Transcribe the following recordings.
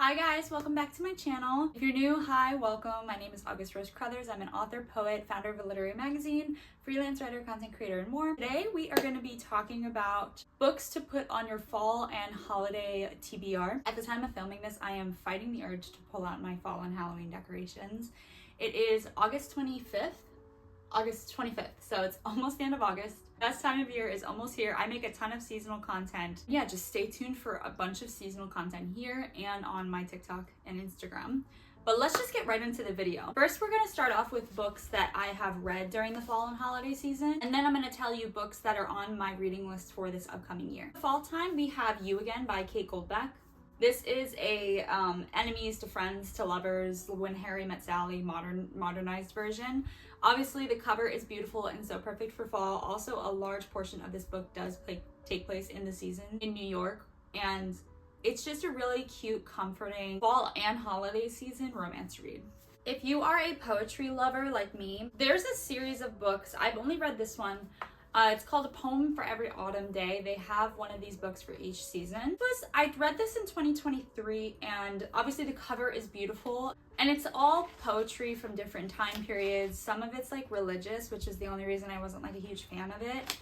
Hi guys, welcome back to my channel. If you're new, hi, welcome. My name is August Rose Crothers. I'm an author, poet, founder of a literary magazine, freelance writer, content creator, and more. Today we are going to be talking about books to put on your fall and holiday TBR. At the time of filming this, I am fighting the urge to pull out my fall and Halloween decorations. It is August 25th, so it's almost the end of August. Best time of year is almost here. I make a ton of seasonal content. Yeah, just stay tuned for a bunch of seasonal content here and on my TikTok and Instagram. But let's just get right into the video. First, we're gonna start off with books that I have read during the fall and holiday season. And then I'm gonna tell you books that are on my reading list for this upcoming year. Fall time, we have You Again by Kate Goldbeck. This is a enemies to friends to lovers, When Harry Met Sally modernized version. Obviously, the cover is beautiful and so perfect for fall. Also, a large portion of this book does take place in the season in New York, and it's just a really cute, comforting fall and holiday season romance read. If you are a poetry lover like me, there's a series of books. I've only read this one. It's called A Poem for Every Autumn Day. They have one of these books for each season. I read this in 2023, and obviously the cover is beautiful. And it's all poetry from different time periods. Some of it's like religious, which is the only reason I wasn't like a huge fan of it,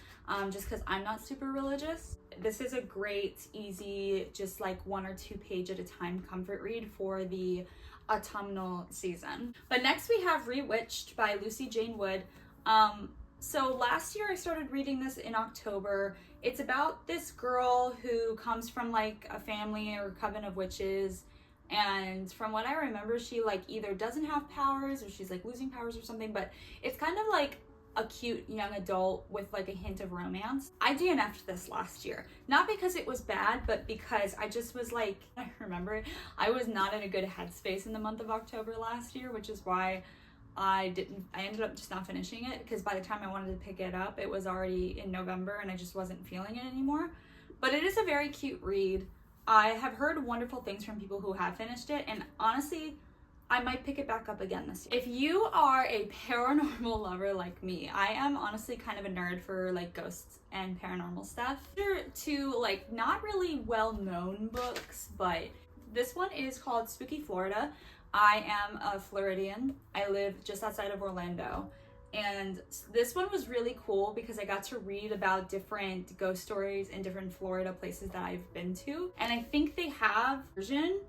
just because I'm not super religious. This is a great, easy, just like 1 or 2 page at a time comfort read for the autumnal season. But next we have Rewitched by Lucy Jane Wood. So last year I started reading this in October. It's about this girl who comes from like a family or a coven of witches, and from what I remember, she like either doesn't have powers or she's like losing powers or something, but it's kind of like a cute young adult with like a hint of romance. I DNF'd this last year, not because it was bad, but because I just was like, I remember it, I was not in a good headspace in the month of October last year, which is why I ended up just not finishing it, because by the time I wanted to pick it up, it was already in November and I just wasn't feeling it anymore. But it is a very cute read. I have heard wonderful things from people who have finished it, and honestly, I might pick it back up again this year. If you are a paranormal lover like me, I am honestly kind of a nerd for like ghosts and paranormal stuff. There are 2 like not really well-known books, but this one is called Spooky Florida. I am a Floridian. I live just outside of Orlando. And this one was really cool because I got to read about different ghost stories in different Florida places that I've been to. And I think they have a version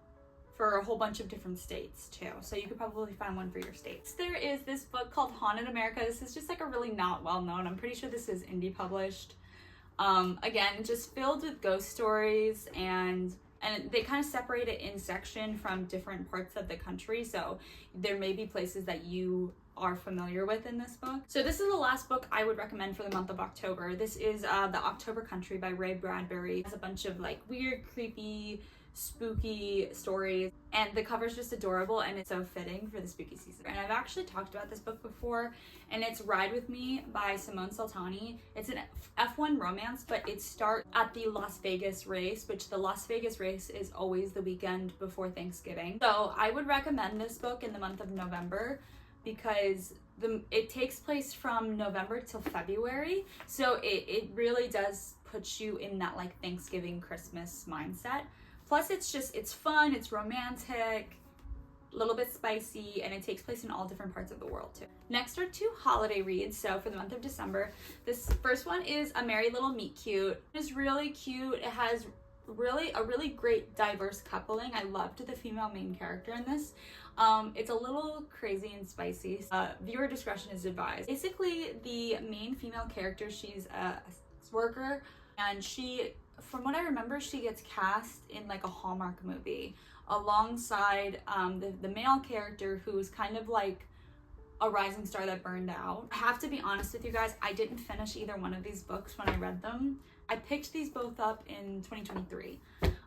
for a whole bunch of different states too. So you could probably find one for your states. There is this book called Haunted America. This is just like a really not well known. I'm pretty sure this is indie published. Again, just filled with ghost stories, and they kind of separate it in section from different parts of the country. So there may be places that you are familiar with in this book. So this is the last book I would recommend for the month of October. This is The October Country by Ray Bradbury. It has a bunch of like weird, creepy, spooky stories, and the cover's just adorable, and it's so fitting for the spooky season. And I've actually talked about this book before, and it's Ride With Me by Simone Sultani. It's an F1 romance, but it starts at the Las Vegas race, which the Las Vegas race is always the weekend before Thanksgiving. So I would recommend this book in the month of November, because it takes place from November till February. So it really does put you in that like Thanksgiving, Christmas mindset. Plus it's fun, it's romantic, a little bit spicy, and it takes place in all different parts of the world too. Next are 2 holiday reads. So for the month of December, this first one is A Merry Little Meet Cute. It's really cute. It has a really great diverse coupling. I loved the female main character in this. It's a little crazy and spicy. Viewer discretion is advised. Basically, the main female character, she's a worker, and she, from what I remember, she gets cast in like a Hallmark movie alongside the male character, who's kind of like a rising star that burned out. I have to be honest with you guys, I didn't finish either one of these books when I read them. I picked these both up in 2023.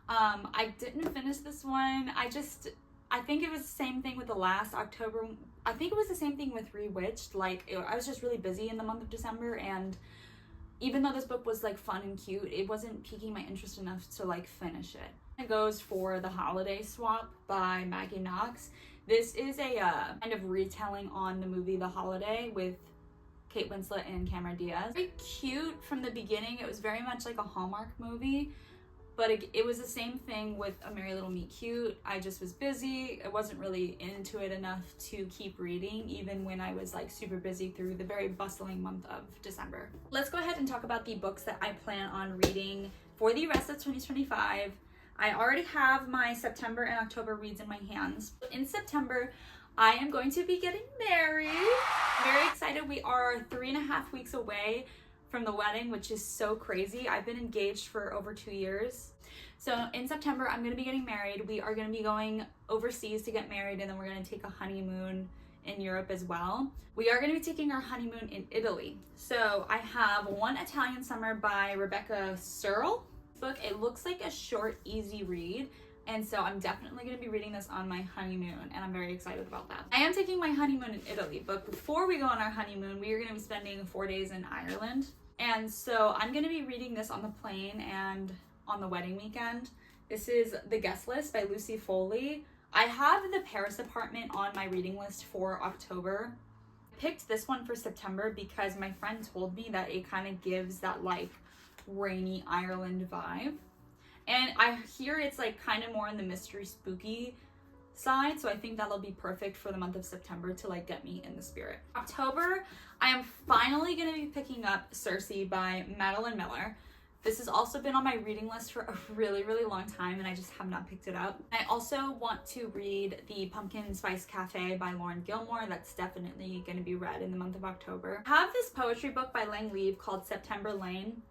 I didn't finish this one. I think it was the same thing with the last October. I think it was the same thing with Rewitched. I was just really busy in the month of December, and even though this book was like fun and cute, it wasn't piquing my interest enough to like finish it. It goes for The Holiday Swap by Maggie Knox. This is a kind of retelling on the movie The Holiday with Kate Winslet and Cameron Diaz. Very cute from the beginning. It was very much like a Hallmark movie, but it was the same thing with A Merry Little Meet Cute. I just was busy. I wasn't really into it enough to keep reading, even when I was like super busy through the very bustling month of December. Let's go ahead and talk about the books that I plan on reading for the rest of 2025. I already have my September and October reads in my hands. In September, I am going to be getting married. Very excited. We are 3.5 weeks away from the wedding, which is so crazy. I've been engaged for over 2 years. So in September, I'm gonna be getting married. We are gonna be going overseas to get married, and then we're gonna take a honeymoon in Europe as well. We are gonna be taking our honeymoon in Italy. So I have One Italian Summer by Rebecca Searle book. It looks like a short, easy read. And so I'm definitely going to be reading this on my honeymoon, and I'm very excited about that. I am taking my honeymoon in Italy, but before we go on our honeymoon, we are going to be spending 4 days in Ireland. And so I'm going to be reading this on the plane and on the wedding weekend. This is The Guest List by Lucy Foley. I have The Paris Apartment on my reading list for October. I picked this one for September because my friend told me that it kind of gives that like rainy Ireland vibe. And I hear it's like kind of more in the mystery spooky side, so I think that'll be perfect for the month of September to like get me in the spirit. October, I am finally going to be picking up Circe by Madeline Miller. This has also been on my reading list for a really, really long time, and I just have not picked it up. I also want to read The Pumpkin Spice Cafe by Lauren Gilmore. That's definitely going to be read in the month of October. I have this poetry book by Lang Leave called September Lane.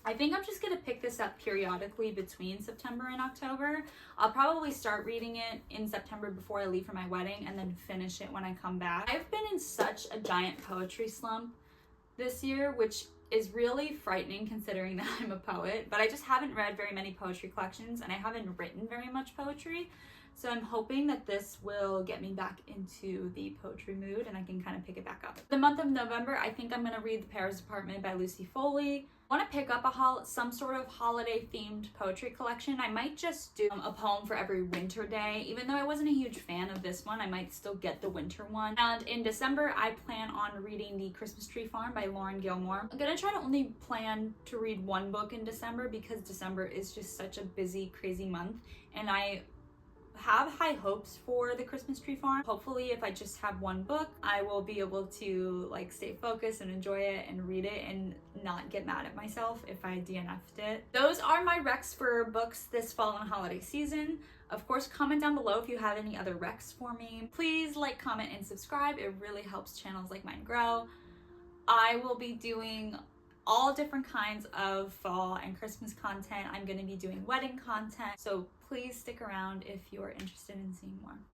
I think I'm just going to pick this up periodically between September and October. I'll probably start reading it in September before I leave for my wedding, and then finish it when I come back. I've been in such a giant poetry slump this year, which is really frightening considering that I'm a poet, but I just haven't read very many poetry collections, and I haven't written very much poetry. So I'm hoping that this will get me back into the poetry mood and I can kind of pick it back up. The month of November, I think I'm going to read The Paris Apartment by Lucy Foley. I want to pick up some sort of holiday themed poetry collection. I might just do a poem for every winter day. Even though I wasn't a huge fan of this one, I might still get the winter one. And in December, I plan on reading The Christmas Tree Farm by Lauren Gilmore. I'm going to try to only plan to read one book in December because December is just such a busy, crazy month. And I have high hopes for The Christmas Tree Farm. Hopefully, if I just have one book, I will be able to like stay focused and enjoy it and read it and not get mad at myself if I DNF'd it. Those are my recs for books this fall and holiday season. Of course, comment down below if you have any other recs for me. Please like, comment, and subscribe. It really helps channels like mine grow. I will be doing all different kinds of fall and Christmas content. I'm going to be doing wedding content, so please stick around if you're interested in seeing more.